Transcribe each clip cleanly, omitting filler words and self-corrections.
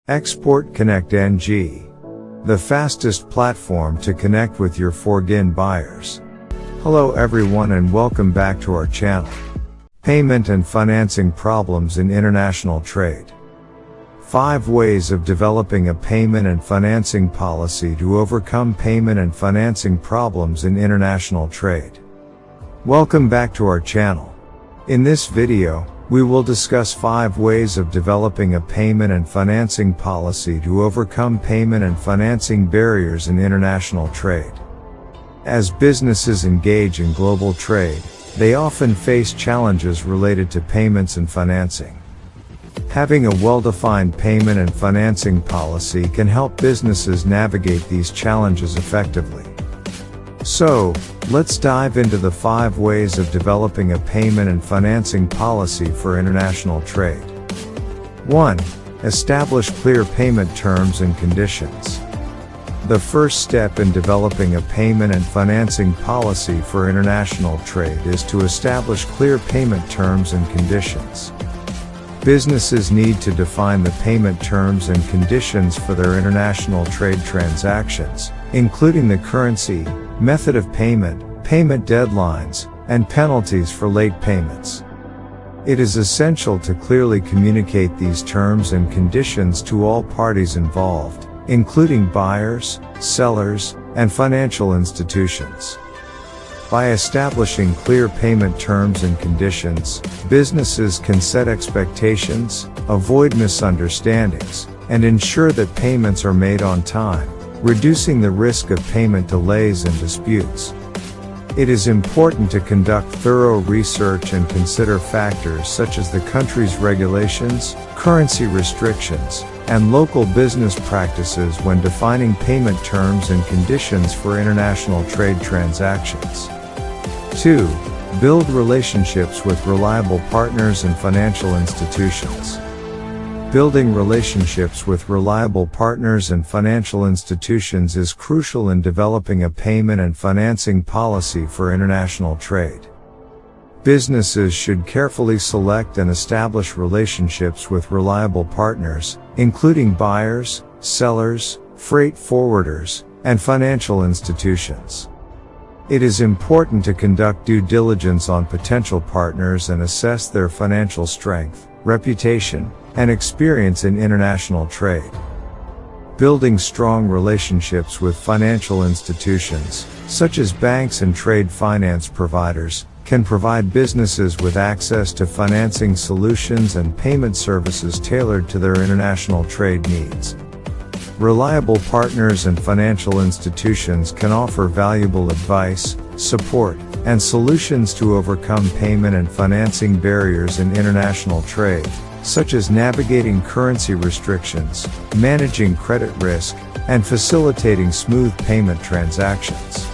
Export Connect NG, the fastest platform to connect with your foreign buyers. Hello everyone and welcome back to our channel. Payment and financing problems in international trade. 5 ways of developing a payment and financing policy to overcome payment and financing problems in international trade. Welcome back to our channel. In this video, we will discuss 5 ways of developing a payment and financing policy to overcome payment and financing barriers in international trade. As businesses engage in global trade, they often face challenges related to payments and financing. Having a well-defined payment and financing policy can help businesses navigate these challenges effectively. So, let's dive into the 5 ways of developing a payment and financing policy for international trade. 1. Establish clear payment terms and conditions. The first step in developing a payment and financing policy for international trade is to establish clear payment terms and conditions. Businesses need to define the payment terms and conditions for their international trade transactions, including the currency, method of payment, payment deadlines, and penalties for late payments. It is essential to clearly communicate these terms and conditions to all parties involved, including buyers, sellers, and financial institutions. By establishing clear payment terms and conditions, businesses can set expectations, avoid misunderstandings, and ensure that payments are made on time, reducing the risk of payment delays and disputes. It is important to conduct thorough research and consider factors such as the country's regulations, currency restrictions, and local business practices when defining payment terms and conditions for international trade transactions. 2. Build relationships with reliable partners and financial institutions. Building relationships with reliable partners and financial institutions is crucial in developing a payment and financing policy for international trade. Businesses should carefully select and establish relationships with reliable partners, including buyers, sellers, freight forwarders, and financial institutions. It is important to conduct due diligence on potential partners and assess their financial strength, reputation, and experience in international trade. Building strong relationships with financial institutions, such as banks and trade finance providers, can provide businesses with access to financing solutions and payment services tailored to their international trade needs. Reliable partners and financial institutions can offer valuable advice, support, and solutions to overcome payment and financing barriers in international trade, such as navigating currency restrictions, managing credit risk, and facilitating smooth payment transactions.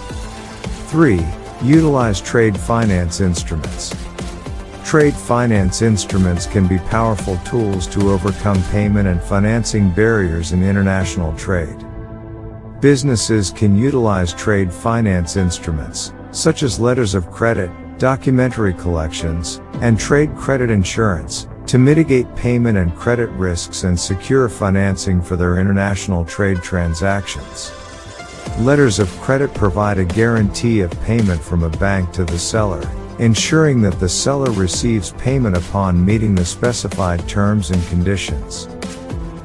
3. Utilize trade finance instruments. Trade finance instruments can be powerful tools to overcome payment and financing barriers in international trade. Businesses can utilize trade finance instruments, such as letters of credit, documentary collections, and trade credit insurance, to mitigate payment and credit risks and secure financing for their international trade transactions. Letters of credit provide a guarantee of payment from a bank to the seller, ensuring that the seller receives payment upon meeting the specified terms and conditions.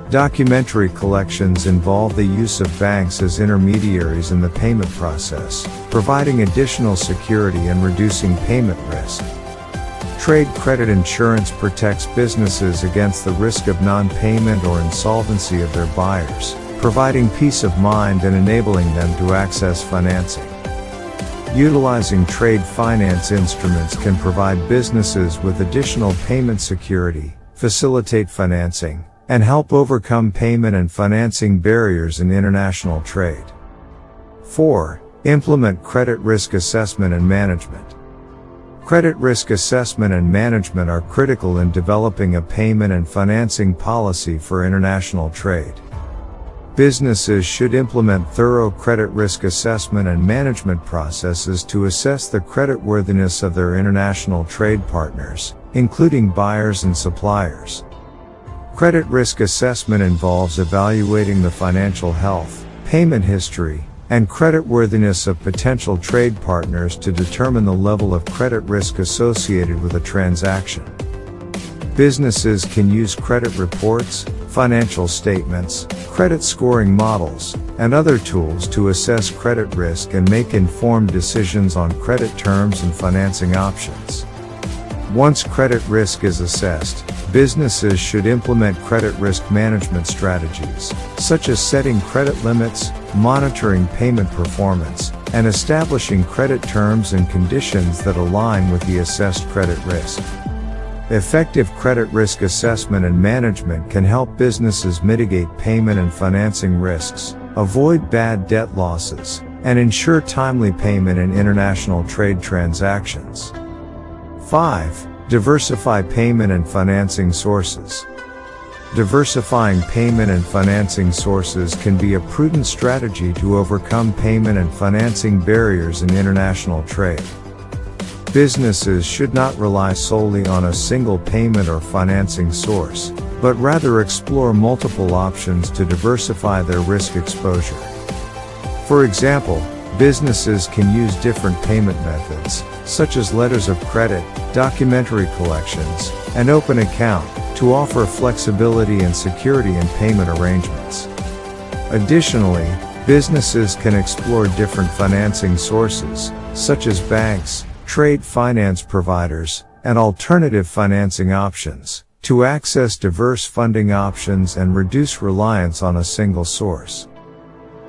Documentary collections involve the use of banks as intermediaries in the payment process, providing additional security and reducing payment risk. Trade credit insurance protects businesses against the risk of non-payment or insolvency of their buyers, providing peace of mind and enabling them to access financing. Utilizing trade finance instruments can provide businesses with additional payment security, facilitate financing, and help overcome payment and financing barriers in international trade. 4. Implement credit risk assessment and management. Credit risk assessment and management are critical in developing a payment and financing policy for international trade. Businesses should implement thorough credit risk assessment and management processes to assess the creditworthiness of their international trade partners, including buyers and suppliers. Credit risk assessment involves evaluating the financial health, payment history, and creditworthiness of potential trade partners to determine the level of credit risk associated with a transaction. Businesses can use credit reports, financial statements, credit scoring models, and other tools to assess credit risk and make informed decisions on credit terms and financing options. Once credit risk is assessed, businesses should implement credit risk management strategies, such as setting credit limits, monitoring payment performance, and establishing credit terms and conditions that align with the assessed credit risk. Effective credit risk assessment and management can help businesses mitigate payment and financing risks, avoid bad debt losses, and ensure timely payment in international trade transactions. 5. Diversify payment and financing sources. Diversifying payment and financing sources can be a prudent strategy to overcome payment and financing barriers in international trade. Businesses should not rely solely on a single payment or financing source, but rather explore multiple options to diversify their risk exposure. For example, businesses can use different payment methods, such as letters of credit, documentary collections, and open account, to offer flexibility and security in payment arrangements. Additionally, businesses can explore different financing sources, such as banks, trade finance providers, and alternative financing options, to access diverse funding options and reduce reliance on a single source.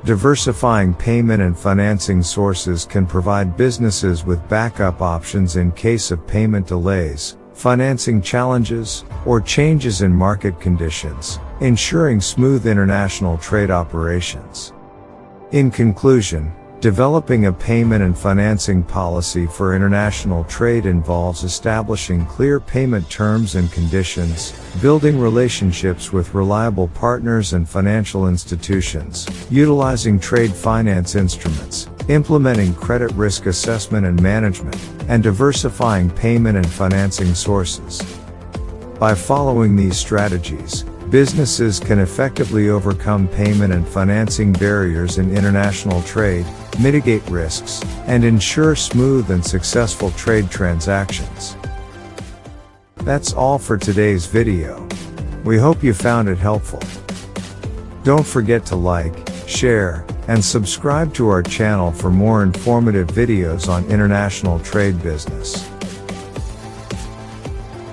Diversifying payment and financing sources can provide businesses with backup options in case of payment delays, financing challenges, or changes in market conditions, ensuring smooth international trade operations. In conclusion, developing a payment and financing policy for international trade involves establishing clear payment terms and conditions, building relationships with reliable partners and financial institutions, utilizing trade finance instruments, implementing credit risk assessment and management, and diversifying payment and financing sources. By following these strategies, businesses can effectively overcome payment and financing barriers in international trade, mitigate risks, and ensure smooth and successful trade transactions. That's all for today's video. We hope you found it helpful. Don't forget to like, share, and subscribe to our channel for more informative videos on international trade business.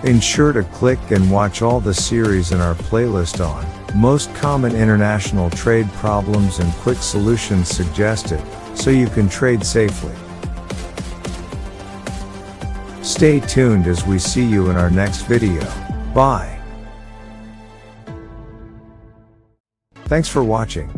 Ensure to click and watch all the series in our playlist on most common international trade problems and quick solutions suggested, so you can trade safely. Stay tuned as we see you in our next video. Bye. Thanks for watching.